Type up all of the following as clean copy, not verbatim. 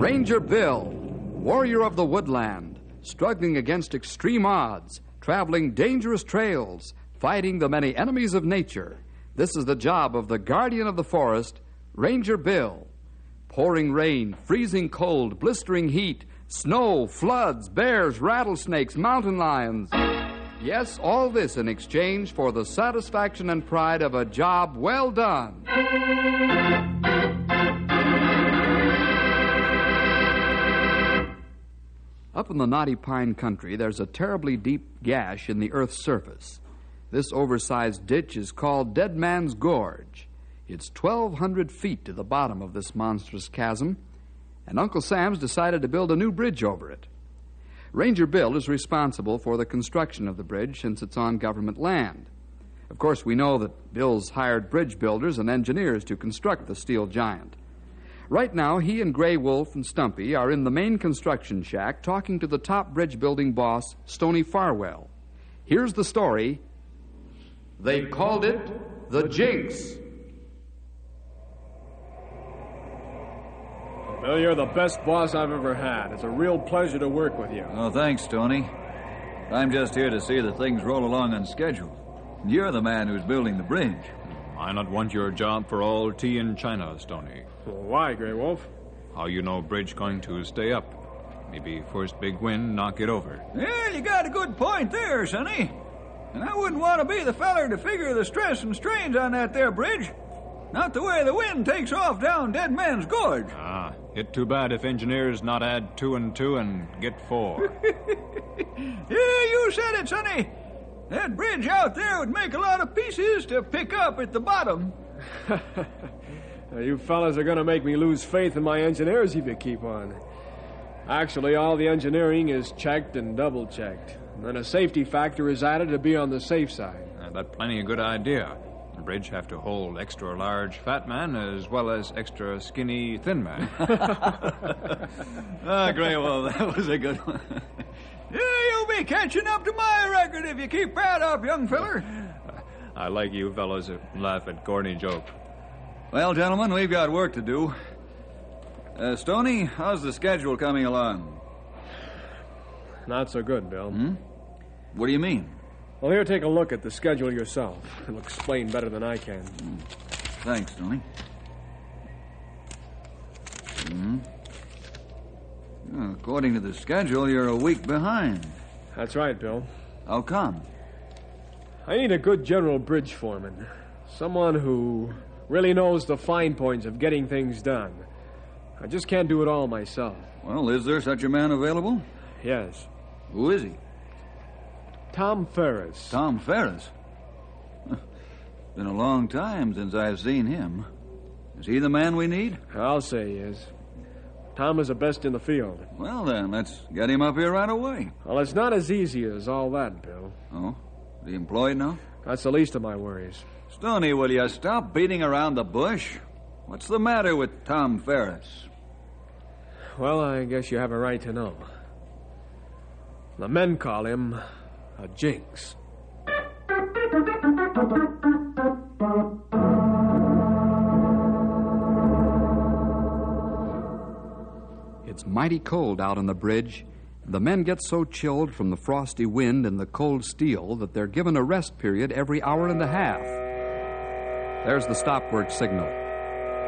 Ranger Bill, warrior of the woodland, struggling against extreme odds, traveling dangerous trails, fighting the many enemies of nature. This is the job of the guardian of the forest, Ranger Bill. Pouring rain, freezing cold, blistering heat, snow, floods, bears, rattlesnakes, mountain lions. Yes, all this in exchange for the satisfaction and pride of a job well done. Up in the knotty pine country, there's a terribly deep gash in the earth's surface. This oversized ditch is called Dead Man's Gorge. It's 1,200 feet to the bottom of this monstrous chasm, and Uncle Sam's decided to build a new bridge over it. Ranger Bill is responsible for the construction of the bridge since it's on government land. Of course, we know that Bill's hired bridge builders and engineers to construct the steel giant. Right now, he and Gray Wolf and Stumpy are in the main construction shack talking to the top bridge building boss, Stony Farwell. Here's the story. They called it the Jinx. Well, you're the best boss I've ever had. It's a real pleasure to work with you. Oh, thanks, Tony. I'm just here to see that things roll along on schedule. You're the man who's building the bridge. I not want your job for all tea in China, Stony. Well, why, Grey Wolf? How you know bridge going to stay up? Maybe first big wind knock it over. Yeah, you got a good point there, Sonny. And I wouldn't want to be the feller to figure the stress and strains on that there bridge. Not the way the wind takes off down Dead Man's Gorge. Ah, it too bad if engineers not add 2 and 2 and get 4. Yeah, you said it, Sonny. That bridge out there would make a lot of pieces to pick up at the bottom. You fellas are going to make me lose faith in my engineers if you keep on. Actually, all the engineering is checked and double-checked. And then a safety factor is added to be on the safe side. That's plenty a good idea. The bridge have to hold extra large fat man as well as extra skinny thin man. Grey Wolf, that was a good one. Yeah, you'll be catching up to my record if you keep that up, young feller. I like you fellows who laugh at corny joke. Well, gentlemen, we've got work to do. Stoney, how's the schedule coming along? Not so good, Bill. What do you mean? Well, here, take a look at the schedule yourself. It'll explain better than I can. Thanks, Tony. According to the schedule, you're a week behind. That's right, Bill. How come? I need a good general bridge foreman. Someone who really knows the fine points of getting things done. I just can't do it all myself. Well, is there such a man available? Yes. Who is he? Tom Ferris. Tom Ferris? Been a long time since I've seen him. Is he the man we need? I'll say he is. Tom is the best in the field. Well, then, let's get him up here right away. Well, it's not as easy as all that, Bill. Oh? Is he employed now? That's the least of my worries. Stoney, will you stop beating around the bush? What's the matter with Tom Ferris? Well, I guess you have a right to know. The men call him a Jinx. It's mighty cold out on the bridge. The men get so chilled from the frosty wind and the cold steel that they're given a rest period every hour and a half. There's the stop work signal.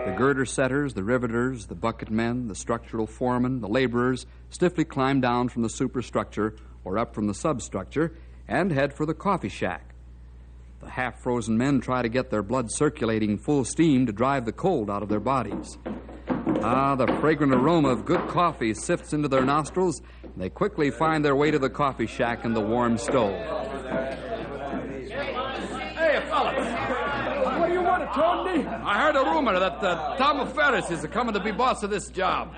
The girder setters, the riveters, the bucket men, the structural foremen, the laborers stiffly climb down from the superstructure or up from the substructure and head for the coffee shack. The half-frozen men try to get their blood circulating full steam to drive the cold out of their bodies. The fragrant aroma of good coffee sifts into their nostrils. They quickly find their way to the coffee shack and the warm stove. Hey, fella! What do you want, Tony? I heard a rumor that Tom Ferris is coming to be boss of this job.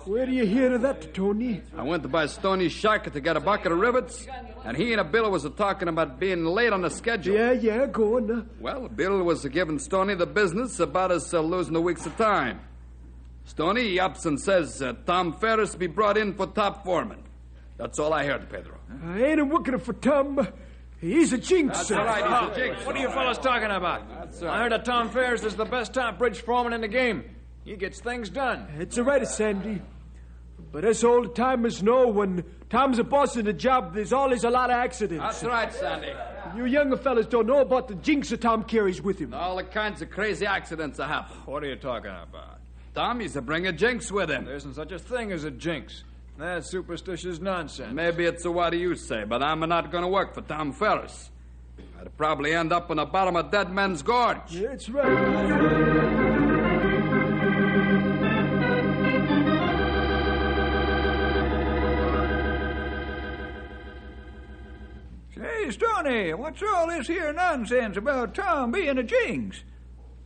Where do you hear of that, Tony? I went to buy Stoney's shack to get a bucket of rivets, and he and Bill was talking about being late on the schedule. Yeah, go on. Well, Bill was giving Stoney the business about us losing a week's of time. Stoney, he ups and says Tom Ferris be brought in for top foreman. That's all I heard, Pedro. I ain't working for Tom. He's a Jinx. That's right, he's a Jinx. What are you fellas talking about? I heard that Tom Ferris is the best top bridge foreman in the game. He gets things done. It's all right, Sandy. But as old timers know, when Tom's a boss in the job, there's always a lot of accidents. That's right, Sandy. You younger fellas don't know about the jinx that Tom carries with him. All the kinds of crazy accidents that happen. What are you talking about? Tom used to bring a jinx with him. There isn't such a thing as a jinx. That's superstitious nonsense. Maybe it's a what do you say, but I'm not going to work for Tom Ferris. I'd probably end up on the bottom of Dead Man's Gorge. That's right. Say, Stoney, what's all this here nonsense about Tom being a jinx?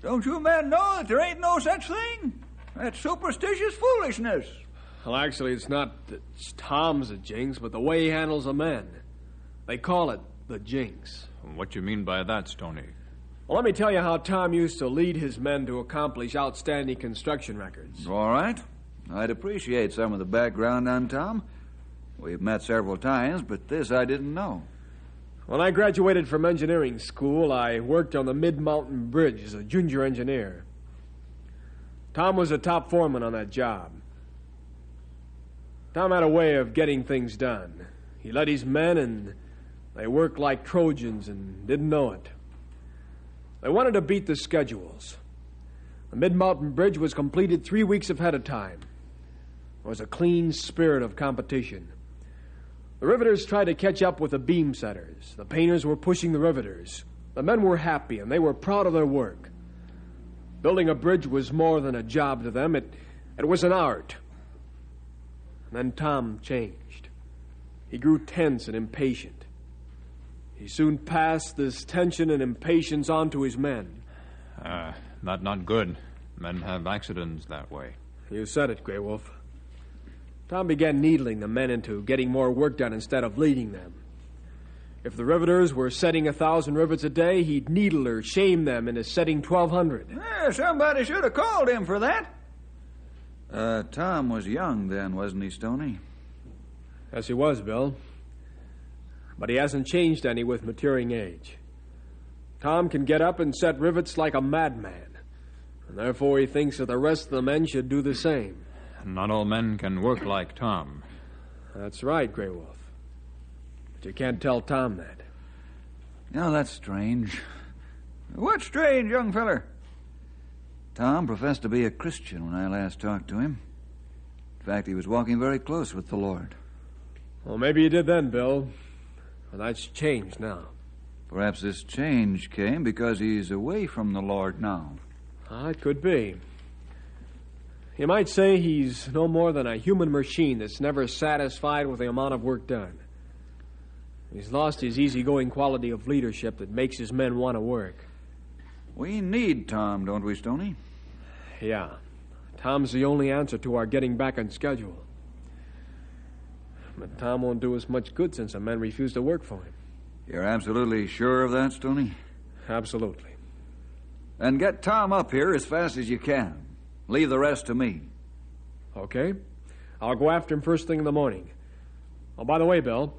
Don't you men know that there ain't no such thing? That's superstitious foolishness. Well, actually, it's not that Tom's a jinx, but the way he handles the men. They call it the jinx. What you mean by that, Stoney? Well, let me tell you how Tom used to lead his men to accomplish outstanding construction records. All right. I'd appreciate some of the background on Tom. We've met several times, but this I didn't know. When I graduated from engineering school, I worked on the Mid-Mountain Bridge as a junior engineer. Tom was a top foreman on that job. Tom had a way of getting things done. He led his men, and they worked like Trojans and didn't know it. They wanted to beat the schedules. The Mid-Mountain Bridge was completed 3 weeks ahead of time. There was a clean spirit of competition. The riveters tried to catch up with the beam setters. The painters were pushing the riveters. The men were happy, and they were proud of their work. Building a bridge was more than a job to them. It was an art. And then Tom changed. He grew tense and impatient. He soon passed this tension and impatience on to his men. Not good. Men have accidents that way. You said it, Grey Wolf. Tom began needling the men into getting more work done instead of leading them. If the riveters were setting 1,000 rivets a day, he'd needle or shame them into setting 1,200. Yeah, somebody should have called him for that. Tom was young then, wasn't he, Stoney? Yes, he was, Bill. But he hasn't changed any with maturing age. Tom can get up and set rivets like a madman, and therefore he thinks that the rest of the men should do the same. Not all men can work like Tom. That's right, Grey Wolf. But you can't tell Tom that. No, that's strange. What's strange, young feller? Tom professed to be a Christian when I last talked to him. In fact, he was walking very close with the Lord. Well, maybe he did then, Bill. But that's changed now. Perhaps this change came because he's away from the Lord now. It could be. You might say he's no more than a human machine that's never satisfied with the amount of work done. He's lost his easygoing quality of leadership that makes his men want to work. We need Tom, don't we, Stoney? Yeah. Tom's the only answer to our getting back on schedule. But Tom won't do us much good since the men refuse to work for him. You're absolutely sure of that, Stoney? Absolutely. Then get Tom up here as fast as you can. Leave the rest to me. Okay. I'll go after him first thing in the morning. Oh, by the way, Bill.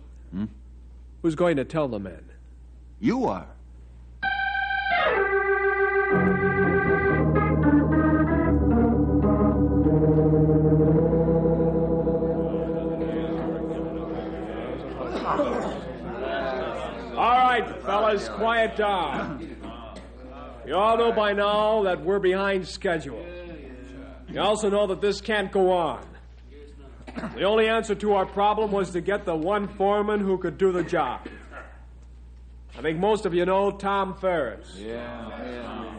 Who's going to tell the men? You are. All right, fellas, quiet down. You all know by now that we're behind schedule. You also know that this can't go on. The only answer to our problem was to get the one foreman who could do the job. I think most of you know Tom Ferris. Yeah.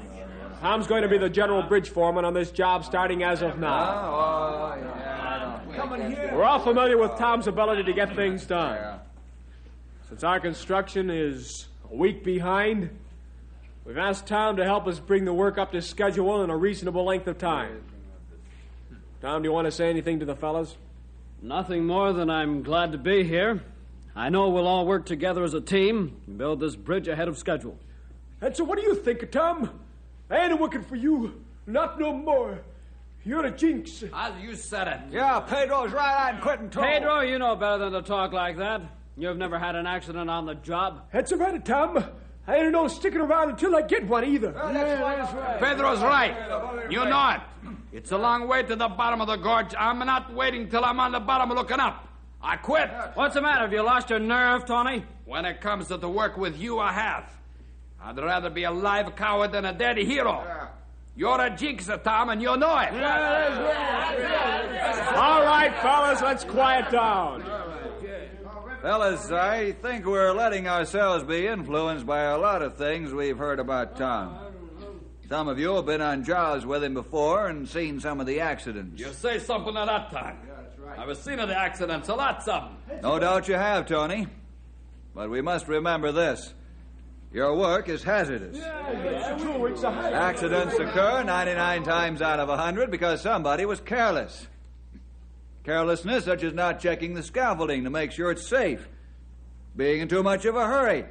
Tom's going to be the general bridge foreman on this job starting as of now. We're all familiar with Tom's ability to get things done. Since our construction is a week behind, we've asked Tom to help us bring the work up to schedule in a reasonable length of time. Tom, do you want to say anything to the fellas? Nothing more than I'm glad to be here. I know we'll all work together as a team and build this bridge ahead of schedule. And so what do you think, Tom? I ain't working for you. Not no more. You're a jinx. As you said it. Yeah, Pedro's right on quitting too. Pedro, you know better than to talk like that. You've never had an accident on the job. That's all right, Tom. I ain't no sticking around until I get one either. That's right. Pedro's right. You know it. It's a long way to the bottom of the gorge. I'm not waiting till I'm on the bottom looking up. I quit. What's the matter? Have you lost your nerve, Tony? When it comes to the work with you, I have. I'd rather be a live coward than a dead hero. You're a jinx, Tom, and you know it. All right, fellas, let's quiet down. Fellas, I think we're letting ourselves be influenced by a lot of things we've heard about Tom. Some of you have been on jobs with him before and seen some of the accidents. You say something at that time. I've seen of the accidents, a lot of them. No doubt you have, Tony. But we must remember this. Your work is hazardous. It's true, it's a hazard. Accidents occur 99 times out of 100 because somebody was careless. Carelessness such as not checking the scaffolding to make sure it's safe, being in too much of a hurry,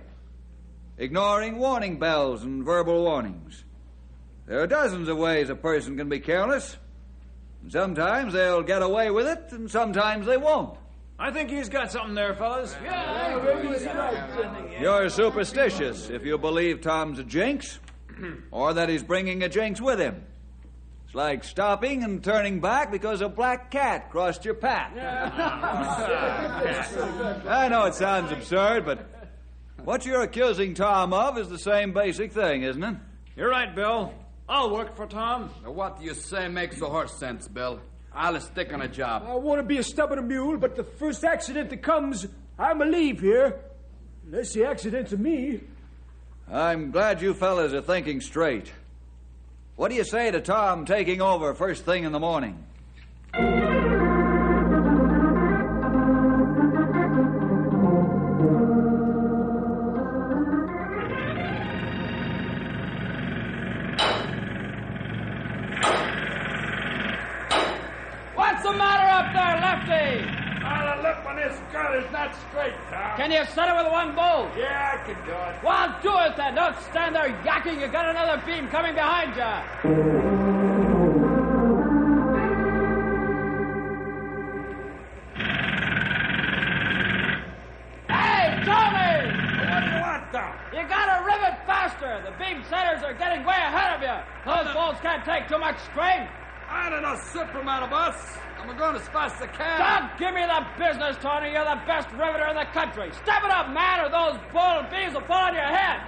ignoring warning bells and verbal warnings. There are dozens of ways a person can be careless. And sometimes they'll get away with it, and sometimes they won't. I think he's got something there, fellas. You're superstitious if you believe Tom's a jinx, or that he's bringing a jinx with him. It's like stopping and turning back because a black cat crossed your path. I know it sounds absurd, but what you're accusing Tom of is the same basic thing, isn't it? You're right, Bill. I'll work for Tom. Now, what you say makes a horse sense, Bill. I'll stick on a job. I want to be a stubborn mule, but the first accident that comes, I'm a leave here. Unless the accident's of me. I'm glad you fellas are thinking straight. What do you say to Tom taking over first thing in the morning? What's the matter up there, Lefty? The lip on this gun is not straight, Tom. Can you set it with one bolt? Yeah, I can do it. Well, do it then. Don't stand there yakking. You got another beam coming behind you. Hey, Tony! What do you want, Tom? You gotta rivet faster. The beam setters are getting way ahead of you. Those bolts can't take too much strain. I don't know, Superman, boss. I'm going as fast as I can. Don't give me the business, Tony. You're the best riveter in the country. Step it up, man, or those bull beams will fall on your head.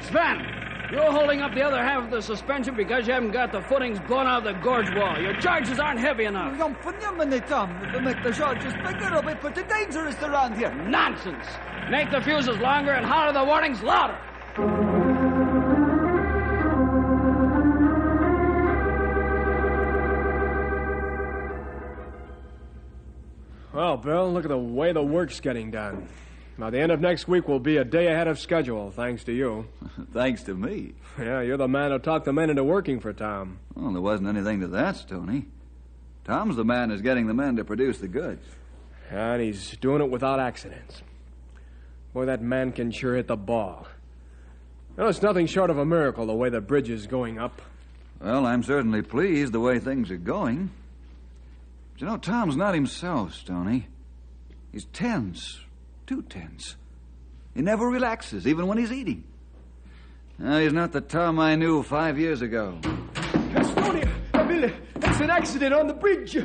Sven, you're holding up the other half of the suspension because you haven't got the footings blown out of the gorge wall. Your charges aren't heavy enough. Tom. If we make the charges bigger, it'll be pretty dangerous around here. Nonsense. Make the fuses longer and holler the warnings louder. Well, Bill, look at the way the work's getting done. By the end of next week, we'll be a day ahead of schedule, thanks to you. Thanks to me. Yeah, you're the man who talked the men into working for Tom. Well, there wasn't anything to that, Stoney. Tom's the man who's getting the men to produce the goods. And he's doing it without accidents. Boy, that man can sure hit the ball. You know, it's nothing short of a miracle the way the bridge is going up. Well, I'm certainly pleased the way things are going. But you know, Tom's not himself, Stoney. He's tense. Too tense. He never relaxes, even when he's eating. No, he's not the Tom I knew 5 years ago. Stoney, Bill, there's an accident on the bridge.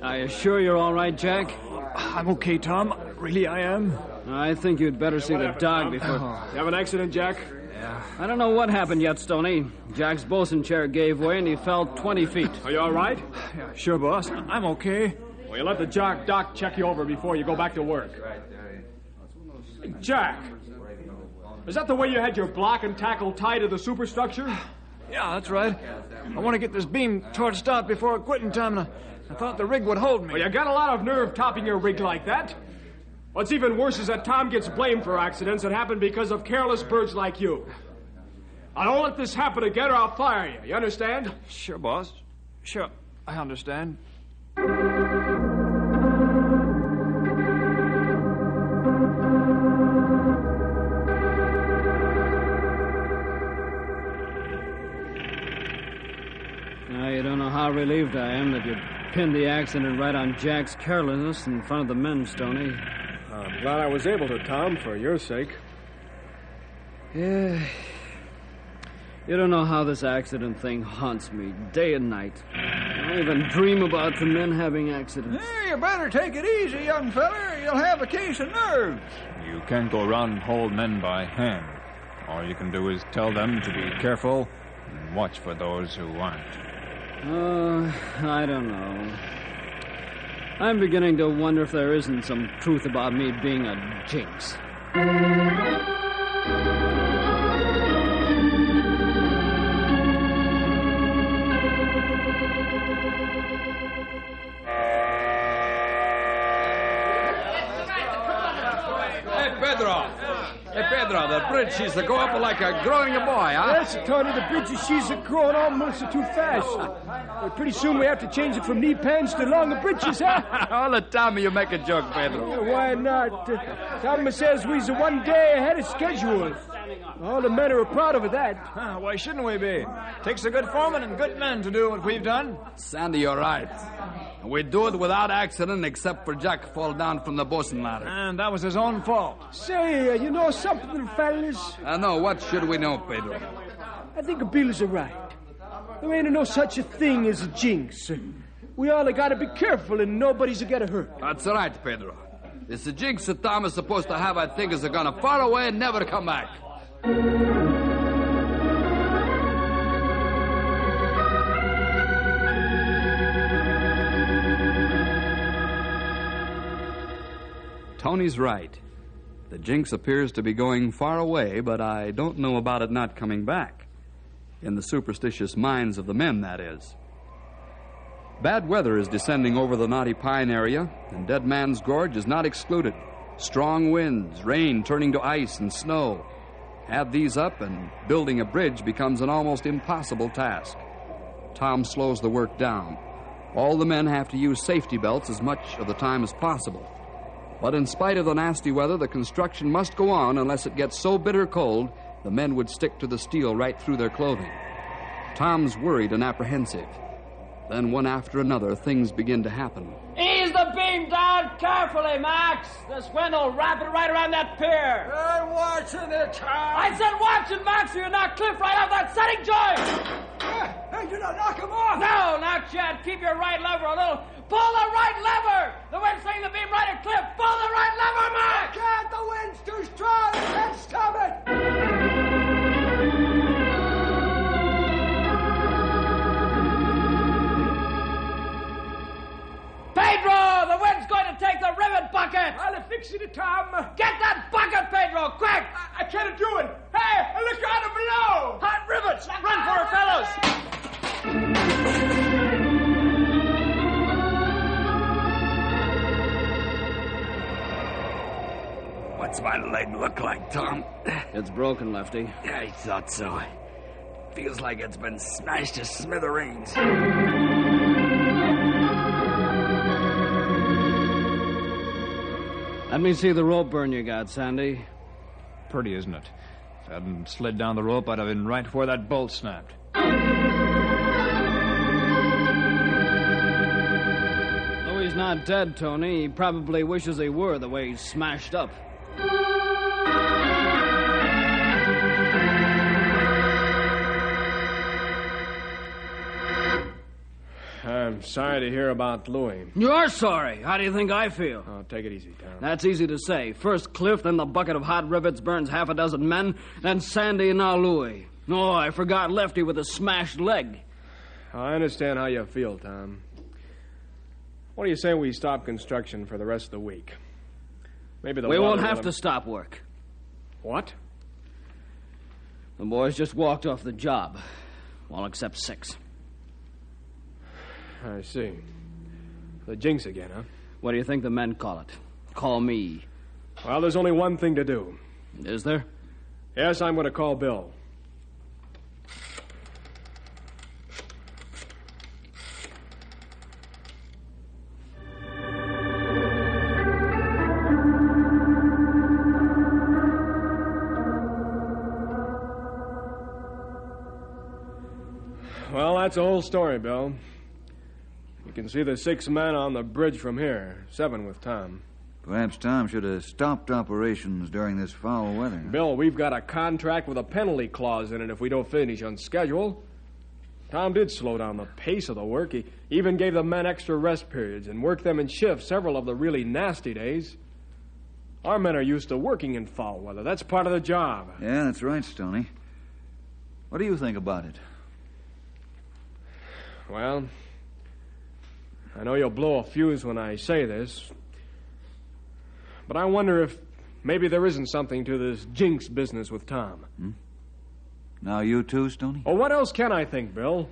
Are you sure you're all right, Jack? I'm okay, Tom. Really, I am. I think you'd better see the dog before... You have an accident, Jack? I don't know what happened yet, Stoney. Jack's bosun chair gave way and he fell 20 feet. Are you all right? Yeah, sure, boss. I'm okay. Well, you let the doc check you over before you go back to work. Jack, is that the way you had your block and tackle tied to the superstructure? Yeah, that's right. I want to get this beam torched out before quitting time, and I thought the rig would hold me. Well, you got a lot of nerve topping your rig like that. What's even worse is that Tom gets blamed for accidents that happen because of careless birds like you. I don't let this happen again or I'll fire you. You understand? Sure, boss. Sure, I understand. Now, you don't know how relieved I am that you pinned the accident right on Jack's carelessness in front of the men, Stoney. I'm glad I was able to, Tom, for your sake. Yeah. You don't know how this accident thing haunts me day and night. I don't even dream about the men having accidents. You better take it easy, young feller, or you'll have a case of nerves. You can't go around and hold men by hand. All you can do is tell them to be careful and watch for those who aren't. I don't know. I'm beginning to wonder if there isn't some truth about me being a jinx. Hey, Pedro, the bridge seems to go up like a growing boy, huh? Yes, Tony, the bridge she's growing almost too fast. Pretty soon we have to change it from knee pants to longer britches, huh? All the time you make a joke, Pedro. Why not? Thomas says we's 1 day ahead of schedule. All the men are proud of that. Why shouldn't we be? Takes a good foreman and good men to do what we've done. Sandy, you're right. We do it without accident except for Jack fall down from the bosun ladder. And that was his own fault. Say, you know something, fellas? I know. What should we know, Pedro? I think Bill's right. There ain't no such a thing as a jinx. We all got to be careful and nobody's going to get hurt. That's right, Pedro. It's the jinx that Tom is supposed to have, I think, is going to far away and never come back. Tony's right. The jinx appears to be going far away, but I don't know about it not coming back. In the superstitious minds of the men, that is. Bad weather is descending over the Knotty Pine area, and Dead Man's Gorge is not excluded. Strong winds, rain turning to ice and snow. Add these up, and building a bridge becomes an almost impossible task. Tom slows the work down. All the men have to use safety belts as much of the time as possible. But in spite of the nasty weather, the construction must go on unless it gets so bitter cold the men would stick to the steel right through their clothing. Tom's worried and apprehensive. Then one after another, things begin to happen. Ease the beam down carefully, Max. This wind will wrap it right around that pier. I'm watching it, Tom. I said watch it, Max, or you knock Cliff right off that setting joint. Hey, do not knock him off. No, not yet. Keep your right lever a little. Pull the right lever. The wind's swinging the beam right at Cliff. Pull the right lever, Max. Can't. The wind's too strong. I can't stop it. Pedro, the wind's going to take the rivet bucket. I'll fix it, Tom. Get that bucket, Pedro, quick. I can't do it. Hey, look out below. Hot rivets. Run for it, fellows. What's my leg look like, Tom? It's broken, Lefty. I thought so. Feels like it's been smashed to smithereens. Let me see the rope burn you got, Sandy. Pretty, isn't it? If I hadn't slid down the rope, I'd have been right where that bolt snapped. Though he's not dead, Tony, he probably wishes he were the way he's smashed up. I'm sorry to hear about Louis. You're sorry. How do you think I feel? Oh, take it easy, Tom. That's easy to say. First Cliff, then the bucket of hot rivets burns half a dozen men, then Sandy and now Louis. Oh, I forgot Lefty with a smashed leg. I understand how you feel, Tom. What do you say we stop construction for the rest of the week? Maybe we won't have to stop work. What? The boys just walked off the job. All except 6. I see. The jinx again, huh? What do you think the men call it? Call me. Well, there's only one thing to do. Is there? Yes, I'm going to call Bill. Well, that's the whole story, Bill. You can see the 6 men on the bridge from here, 7 with Tom. Perhaps Tom should have stopped operations during this foul weather. Bill, we've got a contract with a penalty clause in it if we don't finish on schedule. Tom did slow down the pace of the work. He even gave the men extra rest periods and worked them in shifts several of the really nasty days. Our men are used to working in foul weather. That's part of the job. Yeah, that's right, Stoney. What do you think about it? Well, I know you'll blow a fuse when I say this, but I wonder if maybe there isn't something to this Jinx business with Tom. Now you too, Stoney? Oh, what else can I think, Bill?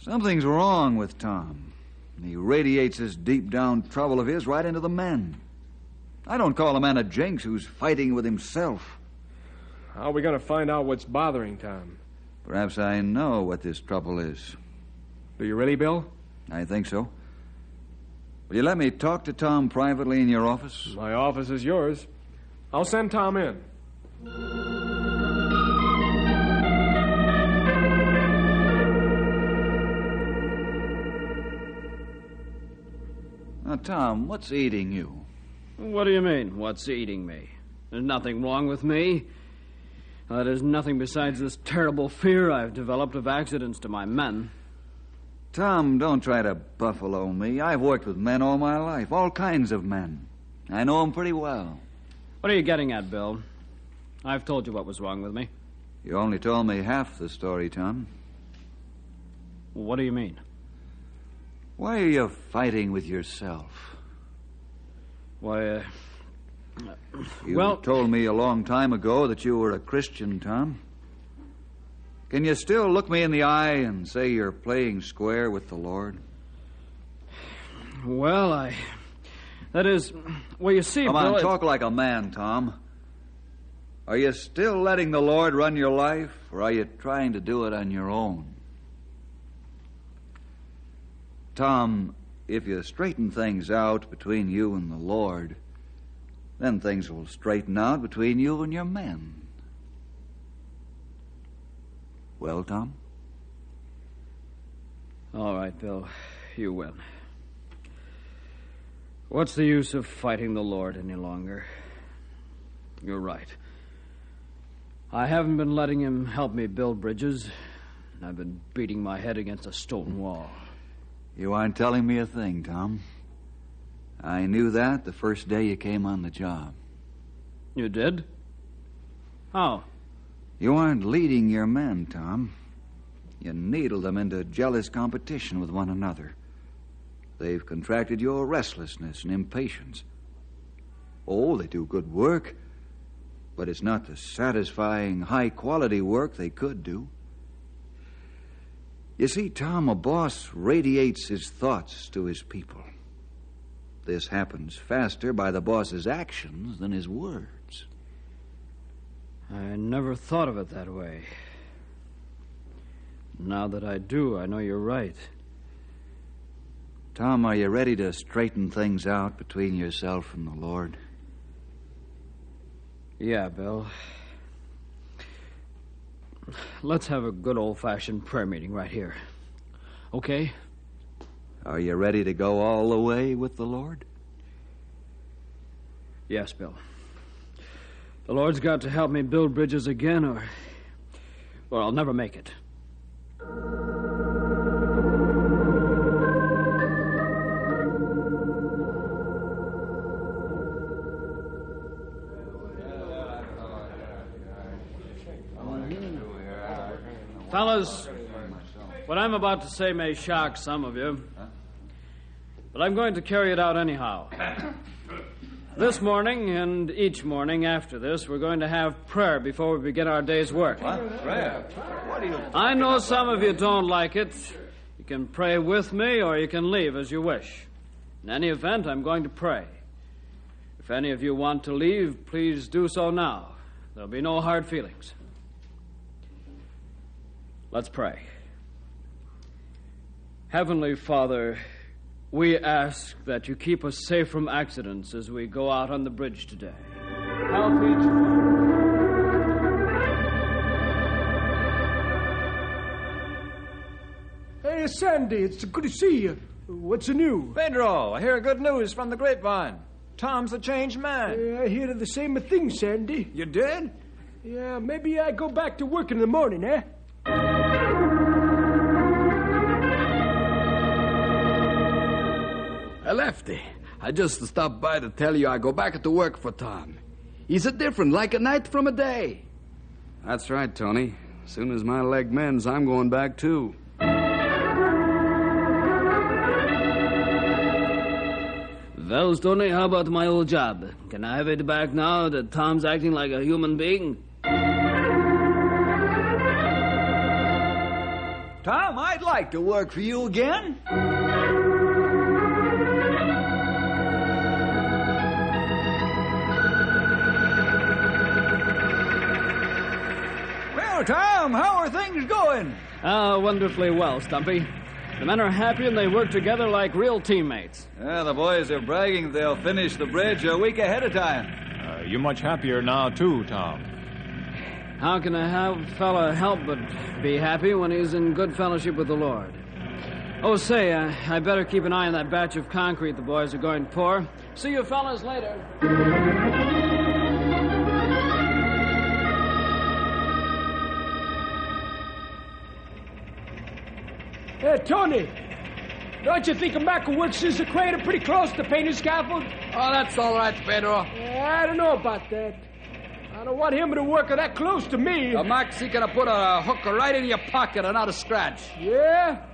Something's wrong with Tom. He radiates this deep-down trouble of his right into the men. I don't call a man a jinx who's fighting with himself. How are we going to find out what's bothering Tom? Perhaps I know what this trouble is. Do you really, Bill? I think so. Will you let me talk to Tom privately in your office? My office is yours. I'll send Tom in. Now, Tom, what's eating you? What do you mean, what's eating me? There's nothing wrong with me. There's nothing besides this terrible fear I've developed of accidents to my men. Tom, don't try to buffalo me. I've worked with men all my life, all kinds of men. I know them pretty well. What are you getting at, Bill? I've told you what was wrong with me. You only told me half the story, Tom. What do you mean? Why are you fighting with yourself? Why, You told me a long time ago that you were a Christian, Tom. Can you still look me in the eye and say you're playing square with the Lord? Well, that is... Well, you see, Come Bill... on, talk like a man, Tom. Are you still letting the Lord run your life, or are you trying to do it on your own? Tom, if you straighten things out between you and the Lord, then things will straighten out between you and your men. Well, Tom? All right, Bill. You win. What's the use of fighting the Lord any longer? You're right. I haven't been letting him help me build bridges, and I've been beating my head against a stone wall. You aren't telling me a thing, Tom. I knew that the first day you came on the job. You did? How? You aren't leading your men, Tom. You needle them into jealous competition with one another. They've contracted your restlessness and impatience. Oh, they do good work, but it's not the satisfying, high-quality work they could do. You see, Tom, a boss radiates his thoughts to his people. This happens faster by the boss's actions than his words. I never thought of it that way. Now that I do, I know you're right. Tom, are you ready to straighten things out between yourself and the Lord? Yeah, Bill. Let's have a good old-fashioned prayer meeting right here. Okay? Are you ready to go all the way with the Lord? Yes, Bill. The Lord's got to help me build bridges again, or I'll never make it. Fellas, what I'm about to say may shock some of you, but I'm going to carry it out anyhow. This morning and each morning after this, we're going to have prayer before we begin our day's work. What? Prayer? What do you... I know some of you don't like it. You can pray with me or you can leave as you wish. In any event, I'm going to pray. If any of you want to leave, please do so now. There'll be no hard feelings. Let's pray. Heavenly Father, we ask that you keep us safe from accidents as we go out on the bridge today. Help each one. Hey, Sandy, it's good to see you. What's the news? Pedro, I hear good news from the grapevine. Tom's a changed man. I hear the same thing, Sandy. You did? Yeah, maybe I go back to work in the morning, eh? Lefty, I just stopped by to tell you I go back to work for Tom. He's a different, like a night from a day. That's right, Tony. As soon as my leg mends, I'm going back, too. Well, Tony, how about my old job? Can I have it back now that Tom's acting like a human being? Tom, I'd like to work for you again. Well, Tom, how are things going? Wonderfully well, Stumpy. The men are happy and they work together like real teammates. Yeah, the boys are bragging they'll finish the bridge a week ahead of time. You're much happier now, too, Tom. How can a fella help but be happy when he's in good fellowship with the Lord? Oh, say, I better keep an eye on that batch of concrete the boys are going to pour. See you fellas later. Hey, Tony, don't you think a Mac who works as a crater pretty close to painting scaffold? Oh, that's all right, Pedro. I don't know about that. I don't want him to work that close to me. Mac's gonna put a hook right in your pocket and not a scratch. Yeah?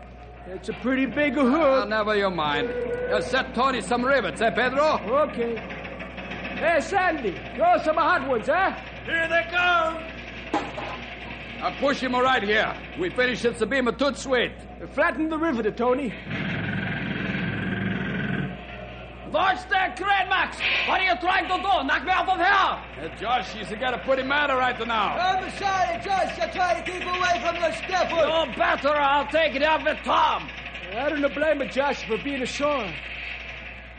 It's a pretty big hook. Never you mind. Just set Tony some rivets, eh, Pedro? Okay. Hey, Sandy, throw some hot ones, huh? Here they come. I'll push him right here. We finish it to be a toot sweet. Flatten the riveter, Tony. Watch that crane, Max! What are you trying to do? Knock me off of here! Josh, he's got a pretty matter right now. I'm sorry, Josh. I try to keep away from the scaffold. You better, I'll take it up with Tom. I don't blame Josh for being sore.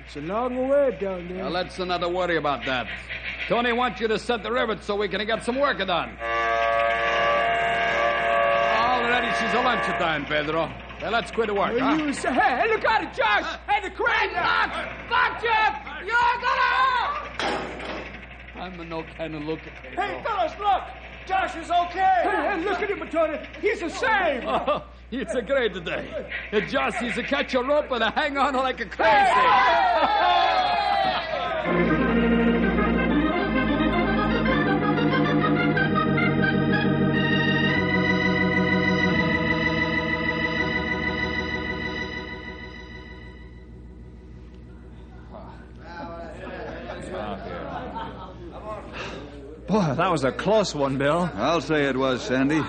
It's a long way down there. Now, let's not worry about that. Tony wants you to set the rivets so we can get some work done. Already she's a lunchtime, Pedro. Well, let's quit the work, huh? You say, hey, look at it, Josh! Hey, the crane! Stop, Jeff! You're gonna... I'm no kind of looking. Hey, fellas, look! Josh is okay! Hey, look at him, Tony. He's the same! Oh, it's a great day. Josh, he's a catch a rope and a hang on like a crazy. Boy, that was a close one, Bill. I'll say it was, Sandy.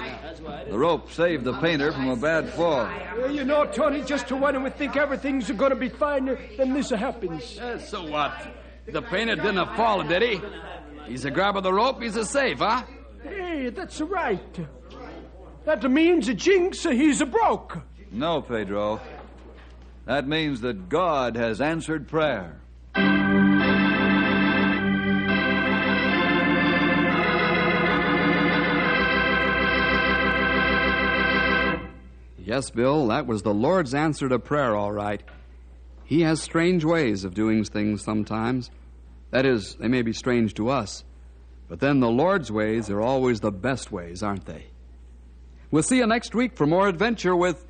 The rope saved the painter from a bad fall. You know, Tony, just to when we think everything's going to be fine, then this happens. So what? The painter didn't fall, did he? He's a grab of the rope, he's a safe, huh? Hey, that's right. That means a Jinx, he's a broke. No, Pedro. That means that God has answered prayer. Yes, Bill, that was the Lord's answer to prayer, all right. He has strange ways of doing things sometimes. That is, they may be strange to us, but then the Lord's ways are always the best ways, aren't they? We'll see you next week for more adventure with